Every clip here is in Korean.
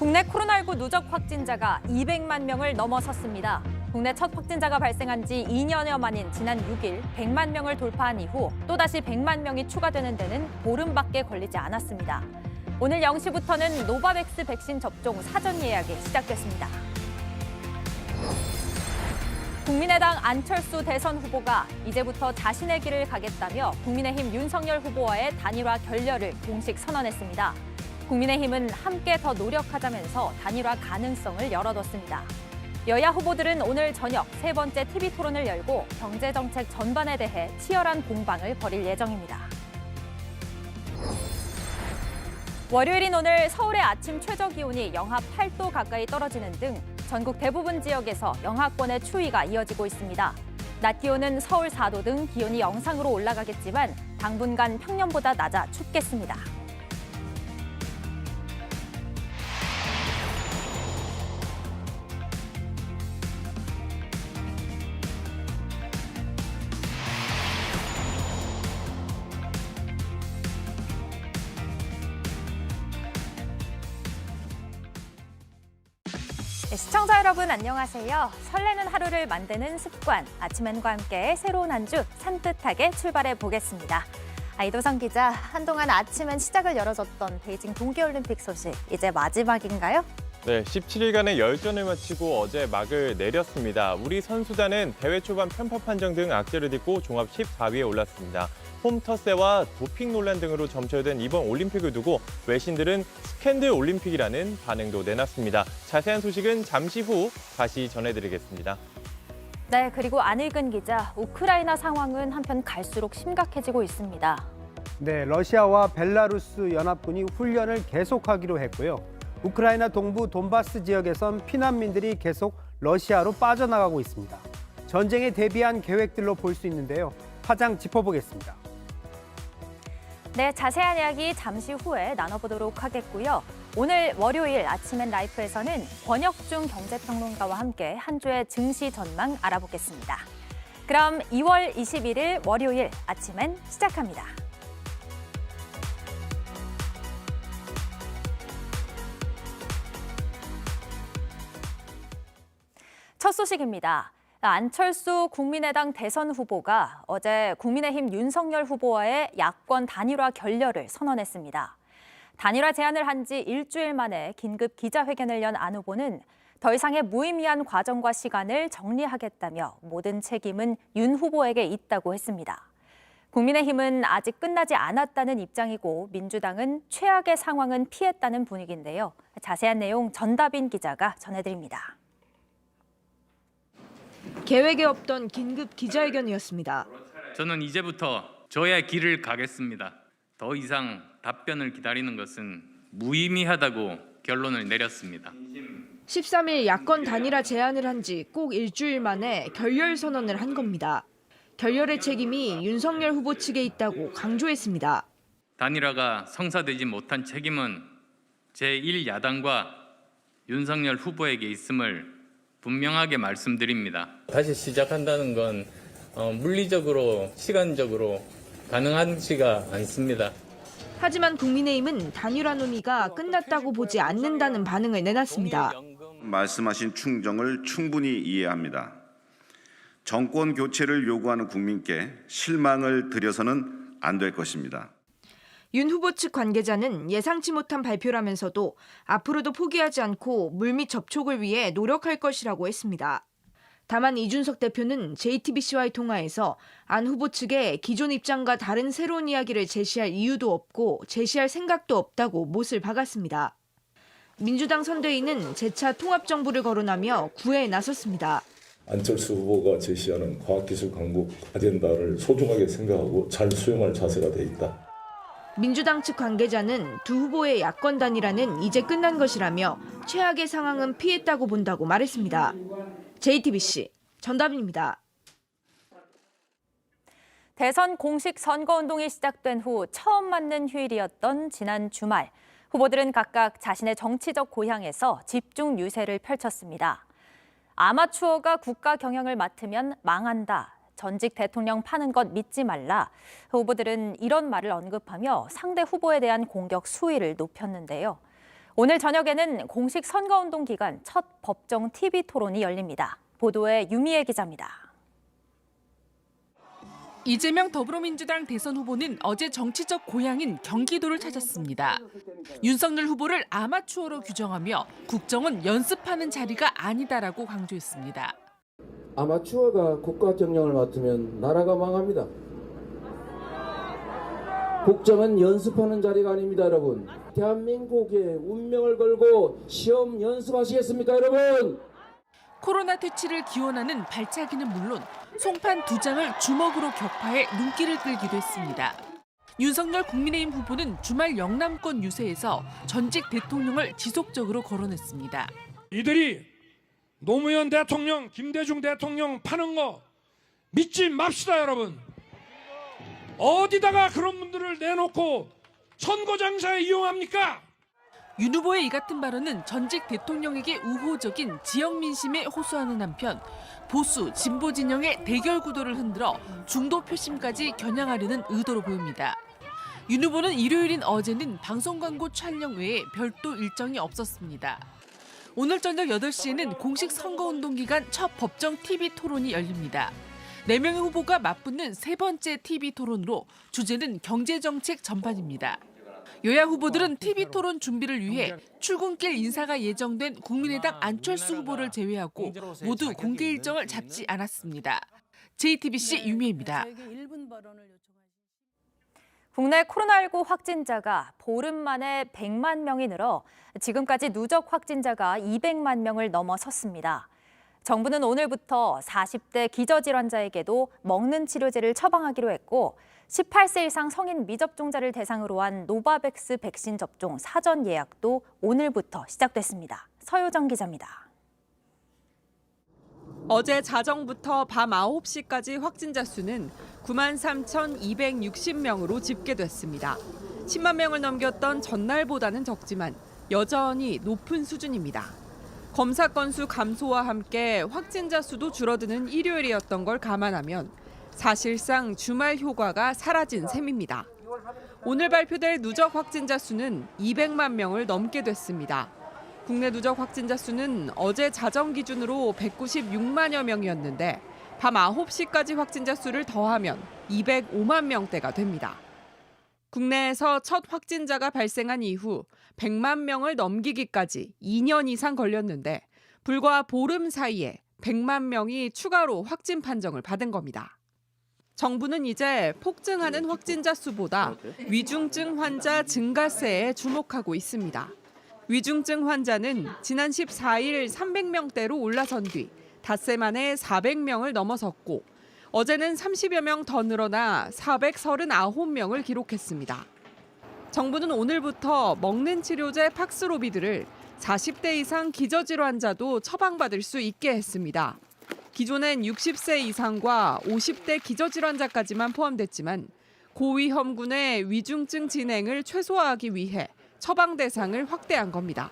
국내 코로나19 누적 확진자가 200만 명을 넘어섰습니다. 국내 첫 확진자가 발생한 지 2년여 만인 지난 6일 100만 명을 돌파한 이후 또다시 100만 명이 추가되는 데는 보름밖에 걸리지 않았습니다. 오늘 0시부터는 노바백스 백신 접종 사전 예약이 시작됐습니다. 국민의당 안철수 대선 후보가 이제부터 자신의 길을 가겠다며 국민의힘 윤석열 후보와의 단일화 결렬을 공식 선언했습니다. 국민의힘은 함께 더 노력하자면서 단일화 가능성을 열어뒀습니다. 여야 후보들은 오늘 저녁 세 번째 TV 토론을 열고 경제정책 전반에 대해 치열한 공방을 벌일 예정입니다. 월요일인 오늘 서울의 아침 최저기온이 영하 8도 가까이 떨어지는 등 전국 대부분 지역에서 영하권의 추위가 이어지고 있습니다. 낮 기온은 서울 4도 등 기온이 영상으로 올라가겠지만 당분간 평년보다 낮아 춥겠습니다. 시청자 여러분 안녕하세요. 설레는 하루를 만드는 습관, 아침엔과 함께 새로운 한 주 산뜻하게 출발해 보겠습니다. 이도성 기자, 한동안 아침엔 시작을 열어줬던 베이징 동계올림픽 소식, 이제 마지막인가요? 네, 17일간의 열전을 마치고 어제 막을 내렸습니다. 우리 선수단은 대회 초반 편파 판정 등 악재를 딛고 종합 14위에 올랐습니다. 홈터세와 도핑 논란 등으로 점철된 이번 올림픽을 두고 외신들은 스캔들 올림픽이라는 반응도 내놨습니다. 자세한 소식은 잠시 후 다시 전해드리겠습니다. 네, 그리고 안일근 기자, 우크라이나 상황은 한편 갈수록 심각해지고 있습니다. 네, 러시아와 벨라루스 연합군이 훈련을 계속하기로 했고요. 우크라이나 동부 돈바스 지역에선 피난민들이 계속 러시아로 빠져나가고 있습니다. 전쟁에 대비한 계획들로 볼 수 있는데요. 파장 짚어보겠습니다. 네, 자세한 이야기 잠시 후에 나눠보도록 하겠고요. 오늘 월요일 아침엔 라이프에서는 권혁중 경제평론가와 함께 한 주의 증시 전망 알아보겠습니다. 그럼 2월 21일 월요일 아침엔 시작합니다. 첫 소식입니다. 안철수 국민의당 대선 후보가 어제 국민의힘 윤석열 후보와의 야권 단일화 결렬을 선언했습니다. 단일화 제안을 한 지 일주일 만에 긴급 기자회견을 연 안 후보는 더 이상의 무의미한 과정과 시간을 정리하겠다며 모든 책임은 윤 후보에게 있다고 했습니다. 국민의힘은 아직 끝나지 않았다는 입장이고 민주당은 최악의 상황은 피했다는 분위기인데요. 자세한 내용 전다빈 기자가 전해드립니다. 계획에 없던 긴급 기자회견이었습니다. 저는 이제부터 저의 길을 가겠습니다. 더 이상 답변을 기다리는 것은 무의미하다고 결론을 내렸습니다. 13일 야권 단일화 제안을 한 지 꼭 일주일 만에 결렬 선언을 한 겁니다. 결렬의 책임이 윤석열 후보 측에 있다고 강조했습니다. 단일화가 성사되지 못한 책임은 제1야당과 윤석열 후보에게 있음을 분명하게 말씀드립니다. 다시 시작한다는 건 물리적으로, 시간적으로 가능하지가 않습니다. 하지만 국민의힘은 단일화 논의가 끝났다고 보지 않는다는 반응을 내놨습니다. 말씀하신 충정을 충분히 이해합니다. 정권 교체를 요구하는 국민께 실망을 드려서는 안 될 것입니다. 윤 후보 측 관계자는 예상치 못한 발표라면서도 앞으로도 포기하지 않고 물밑 접촉을 위해 노력할 것이라고 했습니다. 다만 이준석 대표는 JTBC와의 통화에서 안 후보 측에 기존 입장과 다른 새로운 이야기를 제시할 이유도 없고 제시할 생각도 없다고 못을 박았습니다. 민주당 선대위는 재차 통합정부를 거론하며 구애에 나섰습니다. 안철수 후보가 제시하는 과학기술 강국 아젠다를 소중하게 생각하고 잘 수용할 자세가 돼 있다. 민주당 측 관계자는 두 후보의 야권 단일화는 이제 끝난 것이라며 최악의 상황은 피했다고 본다고 말했습니다. JTBC 전다빈입니다. 대선 공식 선거운동이 시작된 후 처음 맞는 휴일이었던 지난 주말, 후보들은 각각 자신의 정치적 고향에서 집중 유세를 펼쳤습니다. 아마추어가 국가 경영을 맡으면 망한다. 전직 대통령 파는 것 믿지 말라. 후보들은 이런 말을 언급하며 상대 후보에 대한 공격 수위를 높였는데요. 오늘 저녁에는 공식 선거운동 기간 첫 법정 TV 토론이 열립니다. 보도에 유미애 기자입니다. 이재명 더불어민주당 대선 후보는 어제 정치적 고향인 경기도를 찾았습니다. 윤석열 후보를 아마추어로 규정하며 국정은 연습하는 자리가 아니다라고 강조했습니다. 아마추어가 국가 경영을 맡으면 나라가 망합니다. 국정은 연습하는 자리가 아닙니다, 여러분. 대한민국의 운명을 걸고 시험 연습하시겠습니까, 여러분? 코로나 퇴치를 기원하는 발차기는 물론 송판 2장을 주먹으로 격파해 눈길을 끌기도 했습니다. 윤석열 국민의힘 후보는 주말 영남권 유세에서 전직 대통령을 지속적으로 거론했습니다. 이들이 노무현 대통령, 김대중 대통령 파는 거 믿지 맙시다, 여러분. 어디다가 그런 분들을 내놓고 선거 장사에 이용합니까? 윤 후보의 이 같은 발언은 전직 대통령에게 우호적인 지역 민심에 호소하는 한편 보수, 진보 진영의 대결 구도를 흔들어 중도 표심까지 겨냥하려는 의도로 보입니다. 윤 후보는 일요일인 어제는 방송 광고 촬영 외에 별도 일정이 없었습니다. 오늘 저녁 8시에는 공식 선거운동 기간 첫 법정 TV 토론이 열립니다. 4명의 후보가 맞붙는 세 번째 TV 토론으로 주제는 경제정책 전반입니다. 여야 후보들은 TV 토론 준비를 위해 출근길 인사가 예정된 국민의당 안철수 후보를 제외하고 모두 공개 일정을 잡지 않았습니다. JTBC 유미애입니다. 국내 코로나19 확진자가 보름 만에 100만 명이 늘어 지금까지 누적 확진자가 200만 명을 넘어섰습니다. 정부는 오늘부터 40대 기저질환자에게도 먹는 치료제를 처방하기로 했고 18세 이상 성인 미접종자를 대상으로 한 노바백스 백신 접종 사전 예약도 오늘부터 시작됐습니다. 서효정 기자입니다. 어제 자정부터 밤 9시까지 확진자 수는 93,260명으로 집계됐습니다. 10만 명을 넘겼던 전날보다는 적지만 여전히 높은 수준입니다. 검사 건수 감소와 함께 확진자 수도 줄어드는 일요일이었던 걸 감안하면 사실상 주말 효과가 사라진 셈입니다. 오늘 발표될 누적 확진자 수는 200만 명을 넘게 됐습니다. 국내 누적 확진자 수는 어제 자정 기준으로 196만여 명이었는데 밤 9시까지 확진자 수를 더하면 205만 명대가 됩니다. 국내에서 첫 확진자가 발생한 이후 100만 명을 넘기기까지 2년 이상 걸렸는데 불과 보름 사이에 100만 명이 추가로 확진 판정을 받은 겁니다. 정부는 이제 폭증하는 확진자 수보다 위중증 환자 증가세에 주목하고 있습니다. 위중증 환자는 지난 14일 300명대로 올라선 뒤 닷새 만에 400명을 넘어섰고 어제는 30여 명 더 늘어나 439명을 기록했습니다. 정부는 오늘부터 먹는 치료제 팍스로비드를 40대 이상 기저질환자도 처방받을 수 있게 했습니다. 기존엔 60세 이상과 50대 기저질환자까지만 포함됐지만 고위험군의 위중증 진행을 최소화하기 위해 처방 대상을 확대한 겁니다.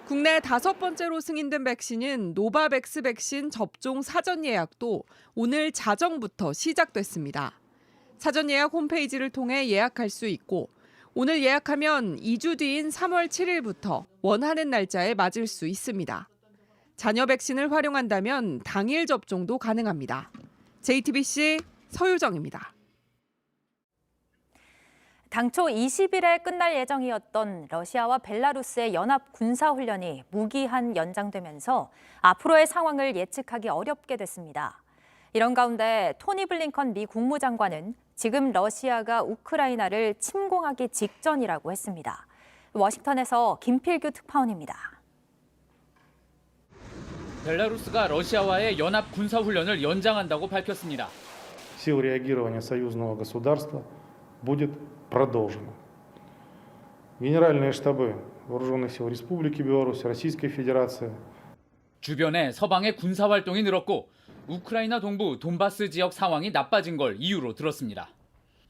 국내 5번째로 승인된 백신인 노바백스 백신 접종 사전 예약도 오늘 자정부터 시작됐습니다. 사전 예약 홈페이지를 통해 예약할 수 있고 오늘 예약하면 2주 뒤인 3월 7일부터 원하는 날짜에 맞을 수 있습니다. 자녀 백신을 활용한다면 당일 접종도 가능합니다. JTBC 서유정입니다. 당초 20일에 끝날 예정이었던 러시아와 벨라루스의 연합 군사훈련이 무기한 연장되면서 앞으로의 상황을 예측하기 어렵게 됐습니다. 이런 가운데 토니 블링컨 미 국무장관은 지금 러시아가 우크라이나를 침공하기 직전이라고 했습니다. 워싱턴에서 김필규 특파원입니다. 벨라루스가 러시아와의 연합 군사훈련을 연장한다고 밝혔습니다. Сил реагирования союзного государства будет продолжено. Генеральные штабы Вооруженных сил Республики Беларусь, Российской Федерации. 주변에 서방의 군사 활동이 늘었고 우크라이나 동부 돈바스 지역 상황이 나빠진 걸 이유로 들었습니다.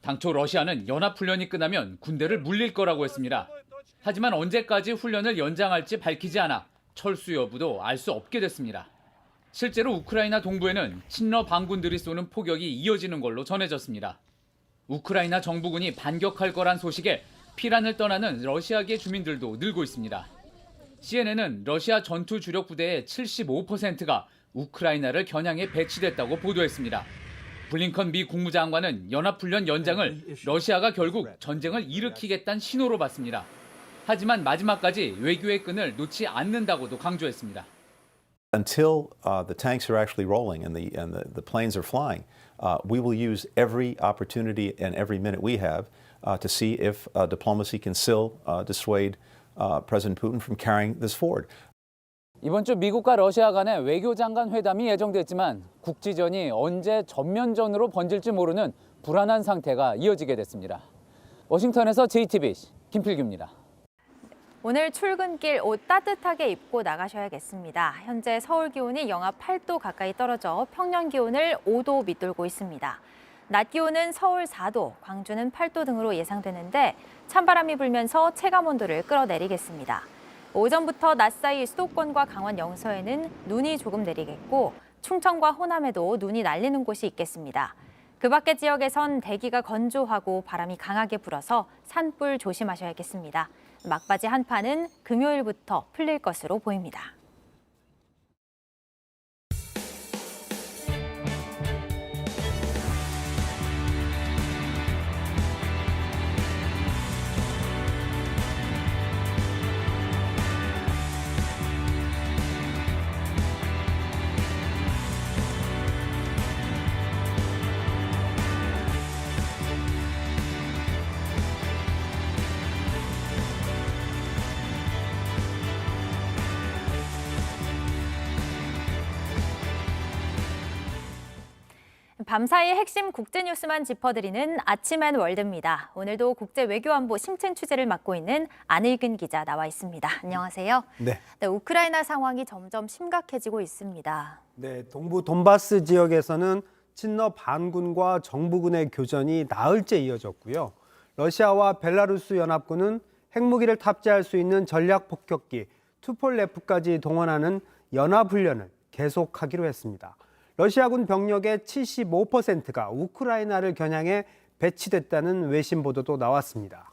당초 러시아는 연합훈련이 끝나면 군대를 물릴 거라고 했습니다. 하지만 언제까지 훈련을 연장할지 밝히지 않아 철수 여부도 알 수 없게 됐습니다. 실제로 우크라이나 동부에는 친러 반군들이 쏘는 포격이 이어지는 걸로 전해졌습니다. 우크라이나 정부군이 반격할 거란 소식에 피란을 떠나는 러시아계 주민들도 늘고 있습니다. CNN은 러시아 전투 주력 부대의 75%가 우크라이나를 겨냥해 배치됐다고 보도했습니다. 블링컨 미 국무장관은 연합훈련 연장을 러시아가 결국 전쟁을 일으키겠다는 신호로 봤습니다. 하지만 마지막까지 외교의 끈을 놓지 않는다고도 강조했습니다. Until the tanks are actually rolling and the planes are flying, we will use every opportunity and every minute we have to see if diplomacy can still dissuade President Putin from carrying this forward. 이번 주 미국과 러시아 간의 외교장관 회담이 예정됐지만 국지전이 언제 전면전으로 번질지 모르는 불안한 상태가 이어지게 됐습니다. 워싱턴에서 JTBC 김필규입니다. 오늘 출근길 옷 따뜻하게 입고 나가셔야겠습니다. 현재 서울 기온이 영하 8도 가까이 떨어져 평년 기온을 5도 밑돌고 있습니다. 낮 기온은 서울 4도, 광주는 8도 등으로 예상되는데 찬바람이 불면서 체감온도를 끌어내리겠습니다. 오전부터 낮 사이 수도권과 강원 영서에는 눈이 조금 내리겠고 충청과 호남에도 눈이 날리는 곳이 있겠습니다. 그 밖의 지역에선 대기가 건조하고 바람이 강하게 불어서 산불 조심하셔야겠습니다. 막바지 한파는 금요일부터 풀릴 것으로 보입니다. 밤사이 핵심 국제 뉴스만 짚어드리는 아침엔 월드입니다. 오늘도 국제 외교안보 심층 취재를 맡고 있는 안일근 기자 나와 있습니다. 안녕하세요. 네. 우크라이나 상황이 점점 심각해지고 있습니다. 네, 동부 돈바스 지역에서는 친러 반군과 정부군의 교전이 나흘째 이어졌고요. 러시아와 벨라루스 연합군은 핵무기를 탑재할 수 있는 전략 폭격기 투폴레프까지 동원하는 연합훈련을 계속하기로 했습니다. 러시아군 병력의 75%가 우크라이나를 겨냥해 배치됐다는 외신 보도도 나왔습니다.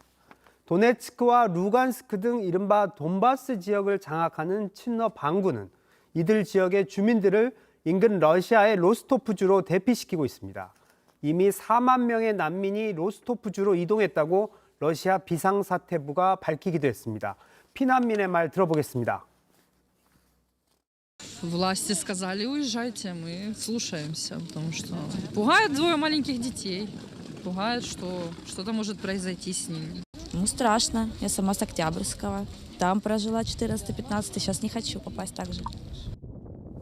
도네츠크와 루간스크 등 이른바 돈바스 지역을 장악하는 친러 반군은 이들 지역의 주민들을 인근 러시아의 로스토프주로 대피시키고 있습니다. 이미 4만 명의 난민이 로스토프주로 이동했다고 러시아 비상사태부가 밝히기도 했습니다. 피난민의 말 들어보겠습니다. Власти сказали, уезжайте, мы слушаемся, потому что пугает двое маленьких детей, пугает, что что-то может произойти с ними. Ну, страшно. Я сама с Октябрьского. Там прожила 14-15, сейчас не хочу попасть так же.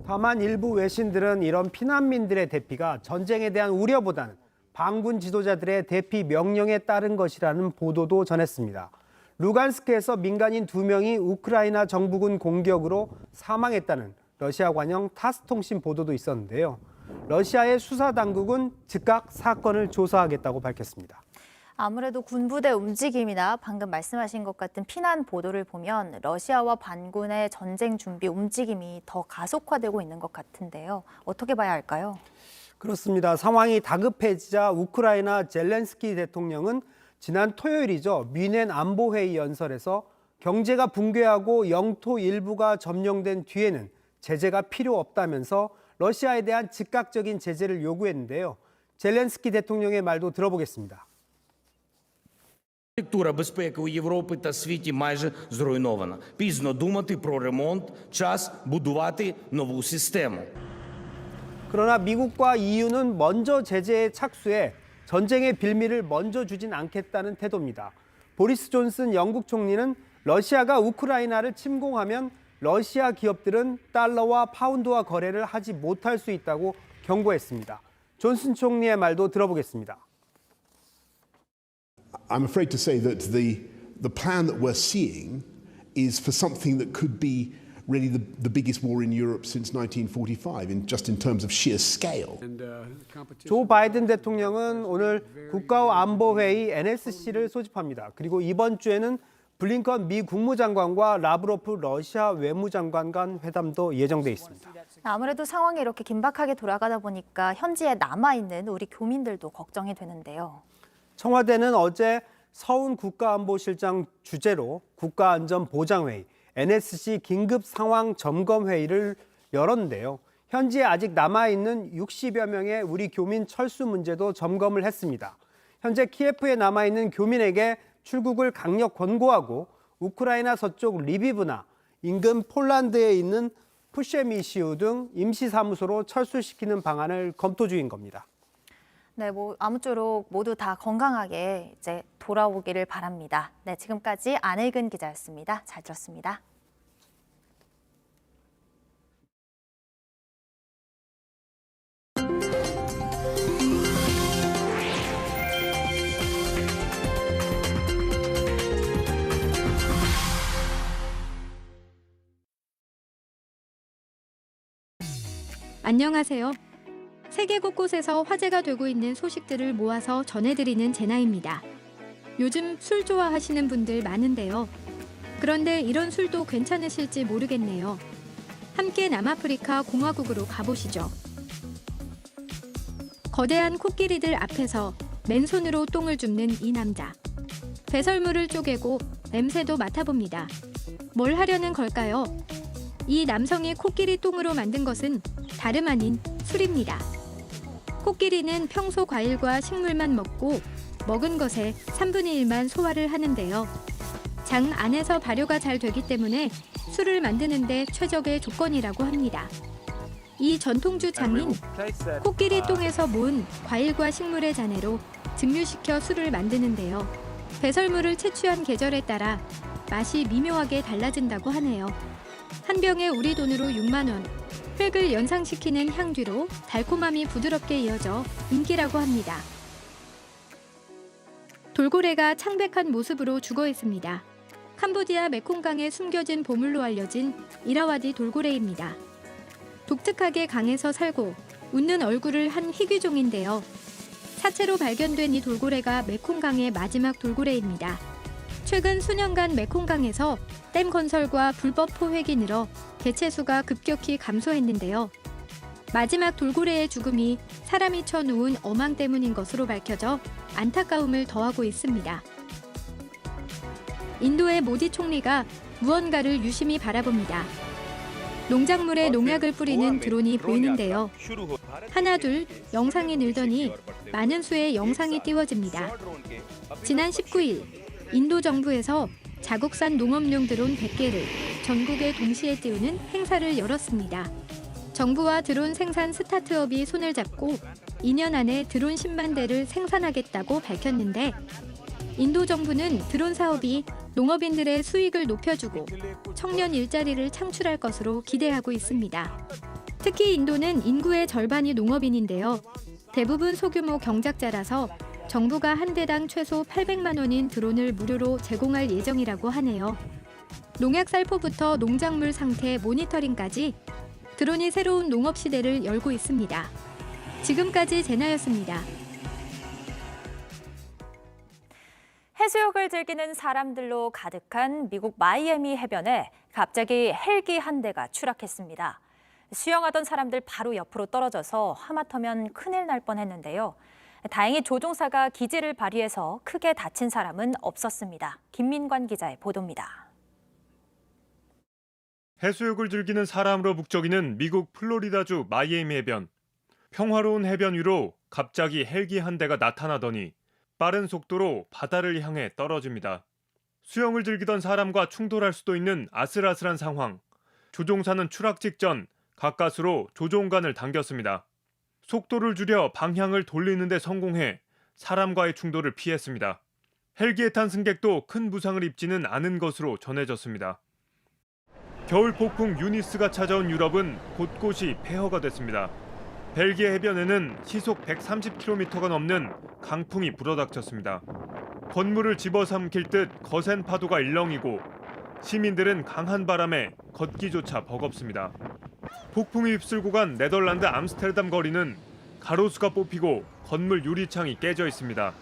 다만 일부 외신들은 이런 피난민들의 대피가 전쟁에 대한 우려보다는 반군 지도자들의 대피 명령에 따른 것이라는 보도도 전했습니다. 루간스크에서 민간인 2명이 우크라이나 정부군 공격으로 사망했다는 러시아 관영 타스통신 보도도 있었는데요. 러시아의 수사당국은 즉각 사건을 조사하겠다고 밝혔습니다. 아무래도 군부대 움직임이나 방금 말씀하신 것 같은 피난 보도를 보면 러시아와 반군의 전쟁 준비 움직임이 더 가속화되고 있는 것 같은데요. 어떻게 봐야 할까요? 그렇습니다. 상황이 다급해지자 우크라이나 젤렌스키 대통령은 지난 토요일이죠. 뮌헨 안보회의 연설에서 경제가 붕괴하고 영토 일부가 점령된 뒤에는 제재가 필요 없다면서 러시아에 대한 즉각적인 제재를 요구했는데요. 젤렌스키 대통령의 말도 들어보겠습니다. Архітектура безпеки у Європі та світі майже зруйнована. Пізно думати про ремонт, час будувати нову систему. 그러나 미국과 EU는 먼저 제재에 착수해 전쟁의 빌미를 먼저 주진 않겠다는 태도입니다. 보리스 존슨 영국 총리는 러시아가 우크라이나를 침공하면 러시아 기업들은 달러와 파운드와 거래를 하지 못할 수 있다고 경고했습니다. 존슨 총리의 말도 들어보겠습니다. I'm afraid to say that the plan that we're seeing is for something that could be really the biggest war in Europe since 1945, just in terms of sheer scale. 조 바이든 대통령은 오늘 국가안보회의 NSC를 소집합니다. 그리고 이번 주에는 블링컨 미 국무장관과 라브로프 러시아 외무장관 간 회담도 예정돼 있습니다. 아무래도 상황이 이렇게 긴박하게 돌아가다 보니까 현지에 남아있는 우리 교민들도 걱정이 되는데요. 청와대는 어제 서훈 국가안보실장 주재로 국가안전보장회의 NSC 긴급 상황 점검 회의를 열었는데요. 현지에 아직 남아있는 60여 명의 우리 교민 철수 문제도 점검을 했습니다. 현재 키예프에 남아있는 교민에게 출국을 강력 권고하고 우크라이나 서쪽 리비브나 인근 폴란드에 있는 푸셰미시우 등 임시사무소로 철수시키는 방안을 검토 중인 겁니다. 네, 아무쪼록 모두 다 건강하게 이제 돌아오기를 바랍니다. 네, 지금까지 안혜근 기자였습니다. 잘 들었습니다. 안녕하세요. 세계 곳곳에서 화제가 되고 있는 소식들을 모아서 전해드리는 제나입니다. 요즘 술 좋아하시는 분들 많은데요. 그런데 이런 술도 괜찮으실지 모르겠네요. 함께 남아프리카 공화국으로 가보시죠. 거대한 코끼리들 앞에서 맨손으로 똥을 줍는 이 남자. 배설물을 쪼개고 냄새도 맡아봅니다. 뭘 하려는 걸까요? 이 남성이 코끼리 똥으로 만든 것은 다름 아닌 술입니다. 코끼리는 평소 과일과 식물만 먹고 먹은 것의 3분의 1만 소화를 하는데요. 장 안에서 발효가 잘 되기 때문에 술을 만드는 데 최적의 조건이라고 합니다. 이 전통주 장인 코끼리 똥에서 모은 과일과 식물의 잔해로 증류시켜 술을 만드는데요. 배설물을 채취한 계절에 따라 맛이 미묘하게 달라진다고 하네요. 한 병에 우리 돈으로 6만 원. 획을 연상시키는 향 뒤로 달콤함이 부드럽게 이어져 인기라고 합니다. 돌고래가 창백한 모습으로 죽어 있습니다. 캄보디아 메콩강에 숨겨진 보물로 알려진 이라와디 돌고래입니다. 독특하게 강에서 살고 웃는 얼굴을 한 희귀종인데요. 사체로 발견된 이 돌고래가 메콩강의 마지막 돌고래입니다. 최근 수년간 메콩강에서 댐 건설과 불법 포획이 늘어 개체수가 급격히 감소했는데요. 마지막 돌고래의 죽음이 사람이 쳐놓은 어망 때문인 것으로 밝혀져 안타까움을 더하고 있습니다. 인도의 모디 총리가 무언가를 유심히 바라봅니다. 농작물에 농약을 뿌리는 드론이 보이는데요. 하나 둘 영상이 늘더니 많은 수의 영상이 띄워집니다. 지난 19일 인도 정부에서 자국산 농업용 드론 100개를 전국에 동시에 띄우는 행사를 열었습니다. 정부와 드론 생산 스타트업이 손을 잡고 2년 안에 드론 10만 대를 생산하겠다고 밝혔는데 인도 정부는 드론 사업이 농업인들의 수익을 높여주고 청년 일자리를 창출할 것으로 기대하고 있습니다. 특히 인도는 인구의 절반이 농업인인데요. 대부분 소규모 경작자라서 정부가 한 대당 최소 800만 원인 드론을 무료로 제공할 예정이라고 하네요. 농약 살포부터 농작물 상태 모니터링까지 드론이 새로운 농업 시대를 열고 있습니다. 지금까지 제나였습니다. 해수욕을 즐기는 사람들로 가득한 미국 마이애미 해변에 갑자기 헬기 한 대가 추락했습니다. 수영하던 사람들 바로 옆으로 떨어져서 하마터면 큰일 날 뻔했는데요. 다행히 조종사가 기지를 발휘해서 크게 다친 사람은 없었습니다. 김민관 기자의 보도입니다. 해수욕을 즐기는 사람으로 북적이는 미국 플로리다주 마이애미 해변. 평화로운 해변 위로 갑자기 헬기 한 대가 나타나더니 빠른 속도로 바다를 향해 떨어집니다. 수영을 즐기던 사람과 충돌할 수도 있는 아슬아슬한 상황. 조종사는 추락 직전 가까스로 조종관을 당겼습니다. 속도를 줄여 방향을 돌리는 데 성공해 사람과의 충돌을 피했습니다. 헬기에 탄 승객도 큰 부상을 입지는 않은 것으로 전해졌습니다. 겨울 폭풍 유니스가 찾아온 유럽은 곳곳이 폐허가 됐습니다. 벨기에 해변에는 시속 130km가 넘는 강풍이 불어닥쳤습니다. 건물을 집어삼킬 듯 거센 파도가 일렁이고 시민들은 강한 바람에 걷기조차 버겁습니다. 폭풍이 휩쓸고 간 네덜란드 암스테르담 거리는 가로수가 뽑히고 건물 유리창이 깨져 있습니다.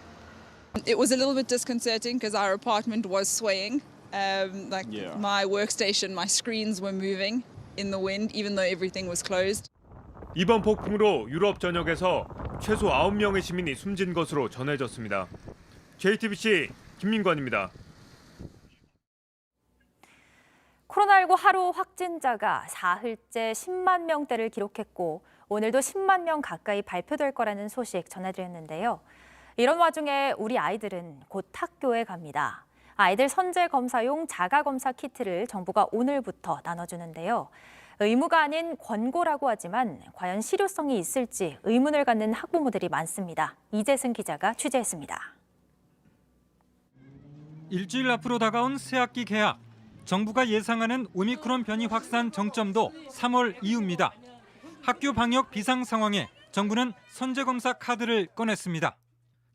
It was a little bit disconcerting because our apartment was swaying. My workstation, my screens were moving in the wind even though everything was closed. 이번 폭풍으로 유럽 전역에서 최소 9명의 시민이 숨진 것으로 전해졌습니다. JTBC 김민관입니다. 코로나19 하루 확진자가 사흘째 10만 명대를 기록했고 오늘도 10만 명 가까이 발표될 거라는 소식 전해드렸는데요. 이런 와중에 우리 아이들은 곧 학교에 갑니다. 아이들 선제 검사용 자가검사 키트를 정부가 오늘부터 나눠주는데요. 의무가 아닌 권고라고 하지만 과연 실효성이 있을지 의문을 갖는 학부모들이 많습니다. 이재승 기자가 취재했습니다. 일주일 앞으로 다가온 새학기 개학. 정부가 예상하는 오미크론 변이 확산 정점도 3월 이후입니다. 학교 방역 비상 상황에 정부는 선제검사 카드를 꺼냈습니다.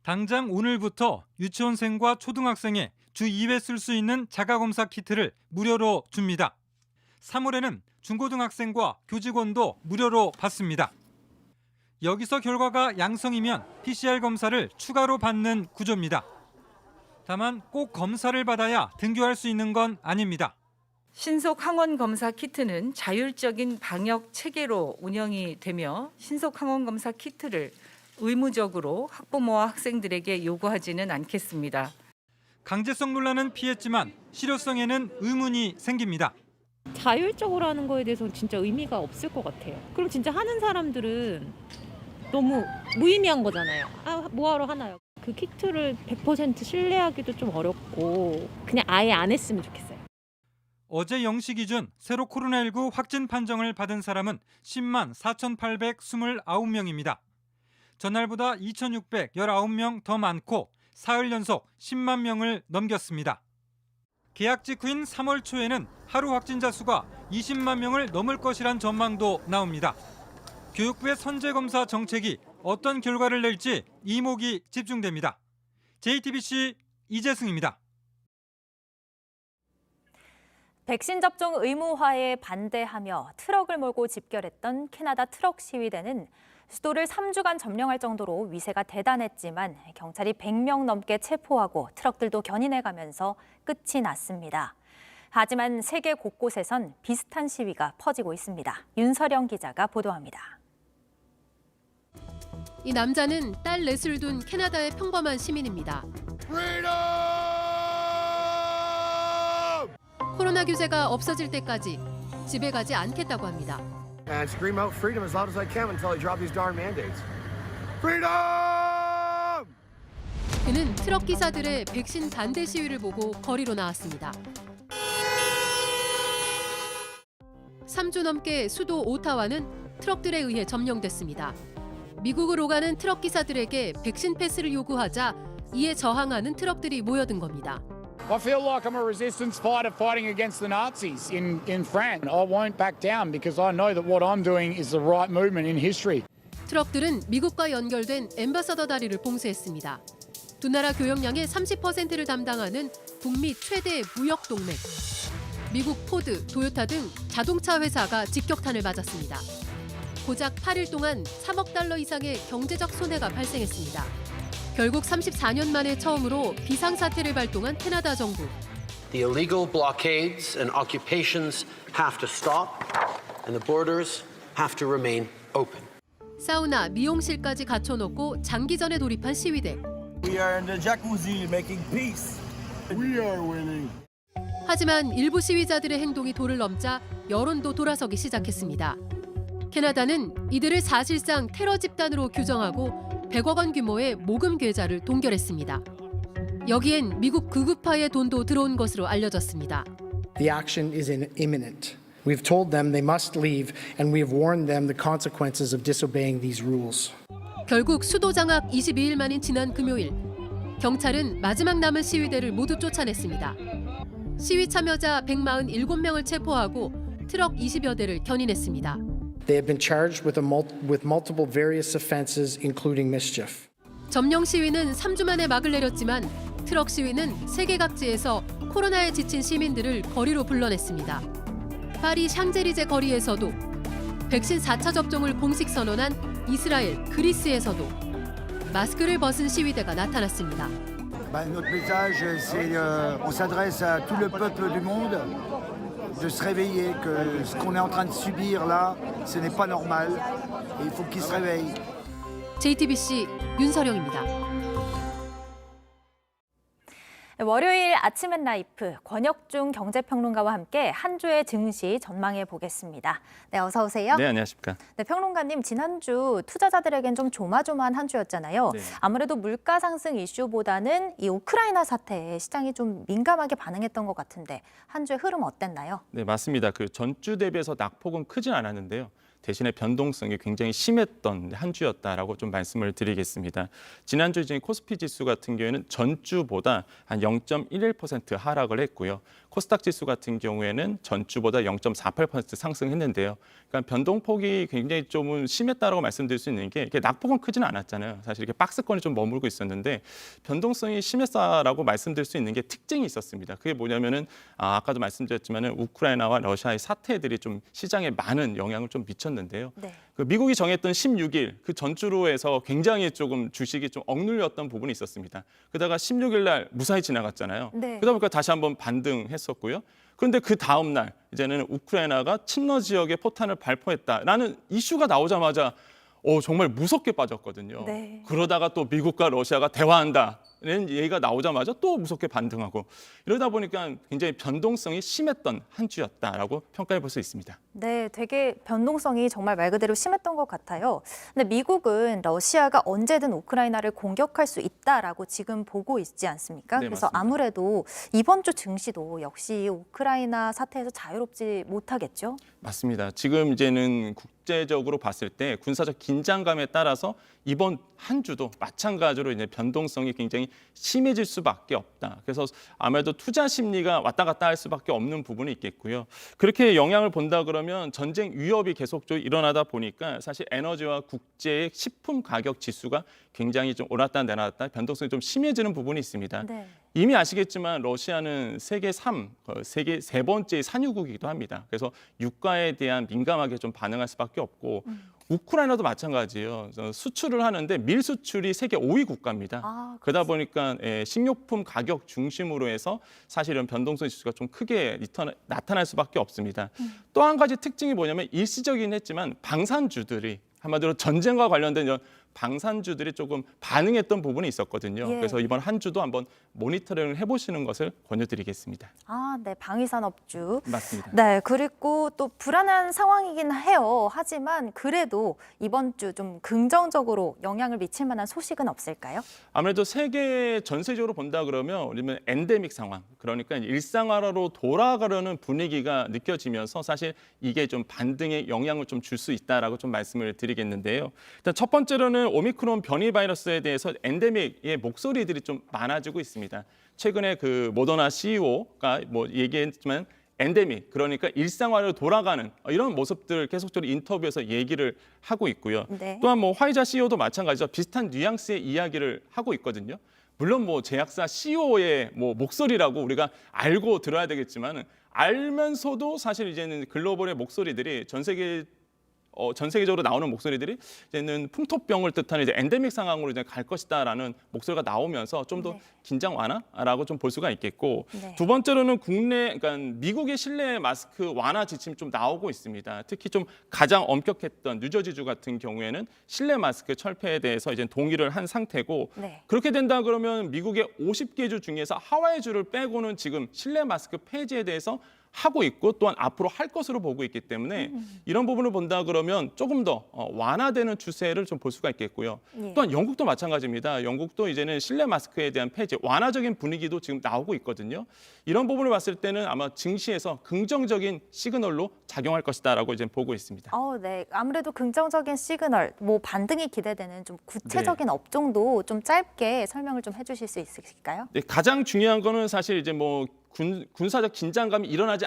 당장 오늘부터 유치원생과 초등학생에 주 2회 쓸 수 있는 자가검사 키트를 무료로 줍니다. 3월에는 중고등학생과 교직원도 무료로 받습니다. 여기서 결과가 양성이면 PCR 검사를 추가로 받는 구조입니다. 다만 꼭 검사를 받아야 등교할 수 있는 건 아닙니다. 신속 항원 검사 키트는 자율적인 방역 체계로 운영이 되며 신속 항원 검사 키트를 의무적으로 학부모와 학생들에게 요구하지는 않겠습니다. 강제성 논란은 피했지만 실효성에는 의문이 생깁니다. 자율적으로 하는 거에 대해서는 진짜 의미가 없을 것 같아요. 그럼 진짜 하는 사람들은 너무 무의미한 거잖아요. 뭐하러 하나요? 그 키트를 100% 신뢰하기도 좀 어렵고 그냥 아예 안 했으면 좋겠어요. 어제 0시 기준 새로 코로나19 확진 판정을 받은 사람은 10만 4,829명입니다. 전날보다 2,619명 더 많고 사흘 연속 10만 명을 넘겼습니다. 개학 직후인 3월 초에는 하루 확진자 수가 20만 명을 넘을 것이란 전망도 나옵니다. 교육부의 선제검사 정책이 어떤 결과를 낼지 이목이 집중됩니다. JTBC 이재승입니다. 백신 접종 의무화에 반대하며 트럭을 몰고 집결했던 캐나다 트럭 시위대는 수도를 3주간 점령할 정도로 위세가 대단했지만 경찰이 100명 넘게 체포하고 트럭들도 견인해가면서 끝이 났습니다. 하지만 세계 곳곳에선 비슷한 시위가 퍼지고 있습니다. 윤서령 기자가 보도합니다. 이 남자는 딸 넷을 둔 캐나다의 평범한 시민입니다. 코로나 규제가 없어질 때까지 집에 가지 않겠다고 합니다. And scream out freedom as loud as I can until I drop these darn mandates. Freedom! 그는 트럭 기사들의 백신 반대 시위를 보고 거리로 나왔습니다. 3주 넘게 수도 오타와는 트럭들에 의해 점령됐습니다. 미국으로 가는 트럭 기사들에게 백신 패스를 요구하자 이에 저항하는 트럭들이 모여든 겁니다. I feel like I'm a resistance fighter fighting against the Nazis in France. I won't back down because I know that what I'm doing is the right movement in history. 트럭들은 미국과 연결된 앰바서더 다리를 봉쇄했습니다. 두 나라 교역량의 30%를 담당하는 북미 최대 무역 동맹. 미국 포드, 토요타 등 자동차 회사가 직격탄을 맞았습니다. 고작 8일 동안 3억 달러 이상의 경제적 손해가 발생했습니다. 결국 34년 만에 처음으로 비상사태를 발동한 캐나다 정부. The illegal blockades and occupations have to stop, and the borders have to remain open. 사우나, 미용실까지 갖춰놓고 장기전에 돌입한 시위대. We are in the jacuzzi making peace. We are winning. 하지만 일부 시위자들의 행동이 도를 넘자 여론도 돌아서기 시작했습니다. 캐나다는 이들을 사실상 테러 집단으로 규정하고 100억 원 규모의 모금 계좌를 동결했습니다. 여기엔 미국 극우파의 돈도 들어온 것으로 알려졌습니다. The action is imminent. We've told them they must leave and we have warned them the consequences of disobeying these rules. 결국 수도 장악 22일 만인 지난 금요일, 경찰은 마지막 남은 시위대를 모두 쫓아냈습니다. 시위 참여자 147명을 체포하고 트럭 20여 대를 견인했습니다. They have been charged with multiple various offenses, including mischief. 점령 시위는 3주 만에 막을 내렸지만 트럭 시위는 세계 각지에서 코로나에 지친 시민들을 거리로 불러냈습니다. 파리 샹젤리제 거리에서도 백신 4차 접종을 공식 선언한 이스라엘, 그리스에서도 마스크를 벗은 시위대가 나타났습니다. Notre message, c'est on s'adresse à tout le peuple du monde. De se réveiller, que ce qu'on est en train de subir là, ce n'est pas normal. Et il faut qu'ils se réveillent. JTBC 윤서령입니다. 월요일 아침엔 라이프 권혁중 경제평론가와 함께 한 주의 증시 전망해 보겠습니다. 네, 어서 오세요. 네, 안녕하십니까. 네, 평론가님 지난주 투자자들에겐 좀 조마조마한 한 주였잖아요. 네. 아무래도 물가 상승 이슈보다는 이 우크라이나 사태에 시장이 좀 민감하게 반응했던 것 같은데 한 주의 흐름 어땠나요? 네, 맞습니다. 그 전주 대비해서 낙폭은 크진 않았는데요. 대신에 변동성이 굉장히 심했던 한 주였다라고 좀 말씀을 드리겠습니다. 지난주 이제 코스피 지수 같은 경우에는 전주보다 한 0.11% 하락을 했고요. 코스닥 지수 같은 경우에는 전주보다 0.48% 상승했는데요. 그러니까 변동폭이 굉장히 좀 심했다라고 말씀드릴 수 있는 게 이게 낙폭은 크지는 않았잖아요. 사실 이렇게 박스권이 좀 머물고 있었는데 변동성이 심했다라고 말씀드릴 수 있는 게 특징이 있었습니다. 그게 뭐냐면은 아까도 말씀드렸지만은 우크라이나와 러시아의 사태들이 좀 시장에 많은 영향을 좀 미쳤는데요. 네. 그 미국이 정했던 16일 그 전주로 해서 굉장히 조금 주식이 좀 억눌렸던 부분이 있었습니다. 그러다가 16일 날 무사히 지나갔잖아요. 네. 그러다 보니까 다시 한번 반등했었고요. 그런데 그 다음 날 이제는 우크라이나가 친러 지역에 포탄을 발포했다라는 이슈가 나오자마자 정말 무섭게 빠졌거든요. 네. 그러다가 또 미국과 러시아가 대화한다는 얘기가 나오자마자 또 무섭게 반등하고 이러다 보니까 굉장히 변동성이 심했던 한 주였다라고 평가해 볼 수 있습니다. 네, 되게 변동성이 정말 말 그대로 심했던 것 같아요. 근데 미국은 러시아가 언제든 우크라이나를 공격할 수 있다라고 지금 보고 있지 않습니까? 네, 그래서 맞습니다. 아무래도 이번 주 증시도 역시 우크라이나 사태에서 자유롭지 못하겠죠? 맞습니다. 지금 이제는 국제적으로 봤을 때 군사적 긴장감에 따라서 이번 한 주도 마찬가지로 이제 변동성이 굉장히 심해질 수밖에 없다. 그래서 아무래도 투자 심리가 왔다 갔다 할 수밖에 없는 부분이 있겠고요. 그렇게 영향을 본다 그러면 전쟁 위협이 계속적으로 일어나다 보니까 사실 에너지와 국제의 식품 가격 지수가 굉장히 좀 올랐다 내려갔다 변동성이 좀 심해지는 부분이 있습니다. 네. 이미 아시겠지만 러시아는 세계 세계 세 번째 산유국이기도 합니다. 그래서 유가에 대한 민감하게 좀 반응할 수밖에 없고 우크라이나도 마찬가지예요. 수출을 하는데 밀 수출이 세계 5위 국가입니다. 그러다 보니까 식료품 가격 중심으로 해서 사실은 변동성 지수가 좀 크게 나타날 수밖에 없습니다. 또 한 가지 특징이 뭐냐면 일시적이긴 했지만 방산주들이 한마디로 전쟁과 관련된 이런 방산주들이 조금 반응했던 부분이 있었거든요. 예. 그래서 이번 한 주도 한번 모니터링을 해보시는 것을 권유드리겠습니다. 아, 네, 방위산업주. 맞습니다. 네, 그리고 또 불안한 상황이긴 해요. 하지만 그래도 이번 주 좀 긍정적으로 영향을 미칠 만한 소식은 없을까요? 아무래도 세계 전세적으로 본다 그러면 우리는 엔데믹 상황, 그러니까 일상화로 돌아가려는 분위기가 느껴지면서 사실 이게 좀 반등에 영향을 좀 줄 수 있다라고 좀 말씀을 드리겠는데요. 일단 첫 번째로는 오미크론 변이 바이러스에 대해서 엔데믹의 목소리들이 좀 많아지고 있습니다. 최근에 그 모더나 CEO가 얘기했지만 엔데믹, 그러니까 일상화로 돌아가는 이런 모습들 계속적으로 인터뷰에서 얘기를 하고 있고요. 네. 또한 화이자 CEO도 마찬가지로 비슷한 뉘앙스의 이야기를 하고 있거든요. 물론 제약사 CEO의 목소리라고 우리가 알고 들어야 되겠지만 알면서도 사실 이제는 글로벌의 목소리들이 전 세계적으로 나오는 목소리들이 이제는 풍토병을 뜻하는 이제 엔데믹 상황으로 이제 갈 것이다라는 목소리가 나오면서 좀 더 긴장 완화라고 좀 볼 수가 있겠고 네. 두 번째로는 그러니까 미국의 실내 마스크 완화 지침이 좀 나오고 있습니다. 특히 좀 가장 엄격했던 뉴저지주 같은 경우에는 실내 마스크 철폐에 대해서 이제 동의를 한 상태고 네. 그렇게 된다 그러면 미국의 50개 주 중에서 하와이주를 빼고는 지금 실내 마스크 폐지에 대해서 하고 있고 또한 앞으로 할 것으로 보고 있기 때문에 이런 부분을 본다 그러면 조금 더 완화되는 추세를 좀 볼 수가 있겠고요. 예. 또한 영국도 마찬가지입니다. 영국도 이제는 실내 마스크에 대한 폐지, 완화적인 분위기도 지금 나오고 있거든요. 이런 부분을 봤을 때는 아마 증시에서 긍정적인 시그널로 작용할 것이다라고 이제 보고 있습니다. 네. 아무래도 긍정적인 시그널, 반등이 기대되는 좀 구체적인 업종도 좀 짧게 설명을 좀 해주실 수 있으실까요? 네, 가장 중요한 거는 사실 이제 군사적 긴장감이 일어나지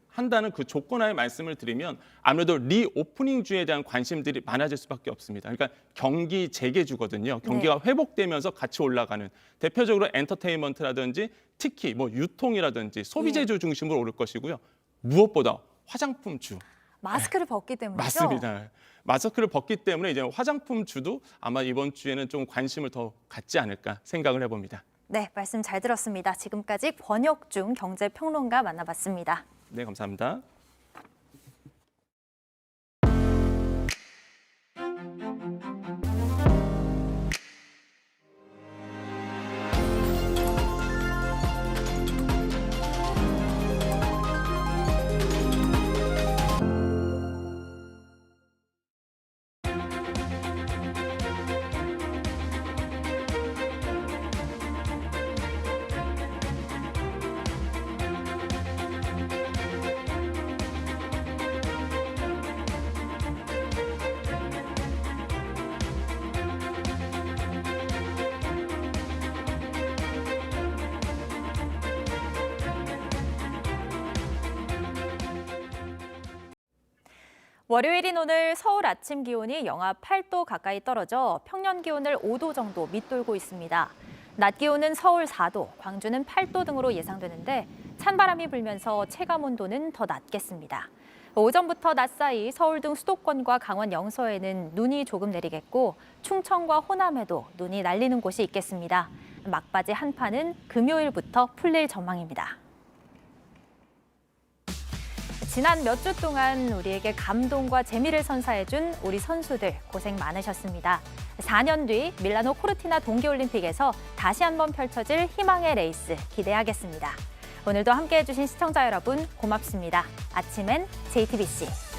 한다는 그 조건하에 말씀을 드리면 아무래도 리오프닝주에 대한 관심들이 많아질 수밖에 없습니다. 그러니까 경기 재개주거든요. 경기가 회복되면서 같이 올라가는 대표적으로 엔터테인먼트라든지 특히 유통이라든지 소비재주 중심으로 오를 것이고요. 무엇보다 화장품주. 마스크를 벗기 때문이죠? 맞습니다. 마스크를 벗기 때문에 이제 화장품주도 아마 이번 주에는 좀 관심을 더 갖지 않을까 생각을 해봅니다. 네, 말씀 잘 들었습니다. 지금까지 권혁중 경제평론가 만나봤습니다. 네, 감사합니다. 월요일인 오늘 서울 아침 기온이 영하 8도 가까이 떨어져 평년 기온을 5도 정도 밑돌고 있습니다. 낮 기온은 서울 4도, 광주는 8도 등으로 예상되는데 찬바람이 불면서 체감 온도는 더 낮겠습니다. 오전부터 낮 사이 서울 등 수도권과 강원 영서에는 눈이 조금 내리겠고 충청과 호남에도 눈이 날리는 곳이 있겠습니다. 막바지 한파는 금요일부터 풀릴 전망입니다. 지난 몇 주 동안 우리에게 감동과 재미를 선사해준 우리 선수들 고생 많으셨습니다. 4년 뒤 밀라노 코르티나 동계올림픽에서 다시 한번 펼쳐질 희망의 레이스 기대하겠습니다. 오늘도 함께해 주신 시청자 여러분 고맙습니다. 아침엔 JTBC.